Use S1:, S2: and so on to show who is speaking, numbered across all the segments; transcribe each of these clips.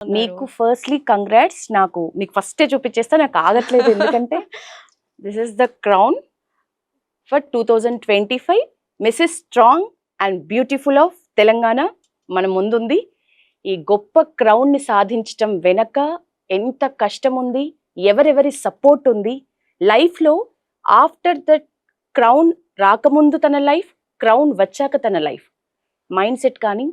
S1: ఉన్నారు.
S2: మీకు firstly congrats. నాకు మీకు ఫస్టే చూపించేస్తా, నాకు ఆగట్లేదు ఎందుకంటే this is the crown for 2025 mrs strong and beautiful of Telangana మన ముందుంది. ఈ గొప్ప క్రౌన్ని సాధించటం వెనక ఎంత కష్టం ఉంది, ఎవరెవరి సపోర్ట్ ఉంది, లైఫ్లో ఆఫ్టర్ ద క్రౌన్ రాకముందు తన లైఫ్, క్రౌన్ వచ్చాక తన లైఫ్ మైండ్ సెట్ కానీ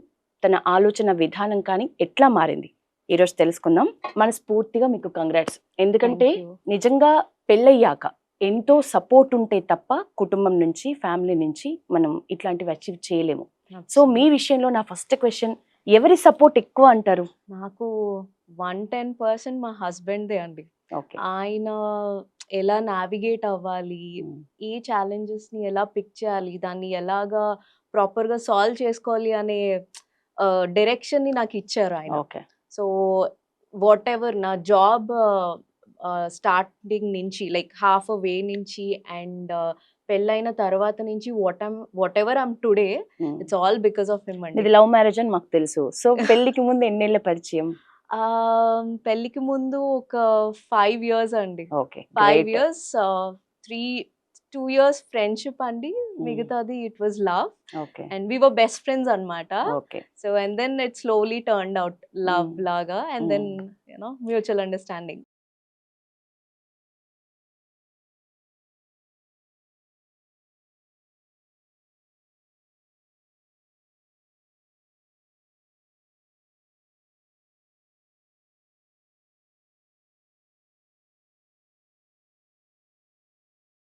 S2: తన ఆలోచన విధానం కానీ ఎట్లా మారింది ఈరోజు తెలుసుకుందాం. మనస్ఫూర్తిగా మీకు కంగ్రాట్స్. ఎందుకంటే
S1: Thank you.
S2: నిజంగా పెళ్ళయ్యాక ఎంతో సపోర్ట్ ఉంటే తప్ప కుటుంబం నుంచి, ఫ్యామిలీ నుంచి మనం ఇట్లాంటివి అచీవ్ చేయలేము. సో మీ విషయంలో నా ఫస్ట్ క్వశ్చన్, ఎవరి సపోర్ట్ ఎక్కువ అంటారు?
S1: నాకు 110% మా హస్బెండ్దే అండి.
S2: ఓకే.
S1: ఆయన ఎలా నావిగేట్ అవ్వాలి, ఈ ఛాలెంజెస్ ని ఎలా పిక్ చేయాలి, దాన్ని ఎలాగా ప్రాపర్ గా సాల్వ్ చేసుకోవాలి అనే డైరెక్షన్ ని నాకు ఇచ్చారు ఆయన.
S2: ఓకే.
S1: సో వాట్ ఎవర్ నా జాబ్ స్టార్టింగ్ నుంచి లైక్ హాఫ్ వే నుంచి అండ్ పెళ్ళైన తర్వాత నుంచి what ever I'm today, it's all because of him అండి.
S2: ఇది లవ్ మ్యారేజ్ అని మాకు తెలుసు. సో పెళ్లికి ముందు ఎన్నేళ్ల పరిచయం?
S1: పెళ్ళికి ముందు ఒక 5 years అండి.
S2: ఓకే.
S1: 5 years, 2 years ఫ్రెండ్షిప్ అండి, మిగతాది it was love
S2: okay.
S1: And we were best friends అన్నమాట.
S2: Okay.
S1: So and then it slowly turned out love లాగా అండ్ దెన్ మ్యూచువల్ అండర్స్టాండింగ్.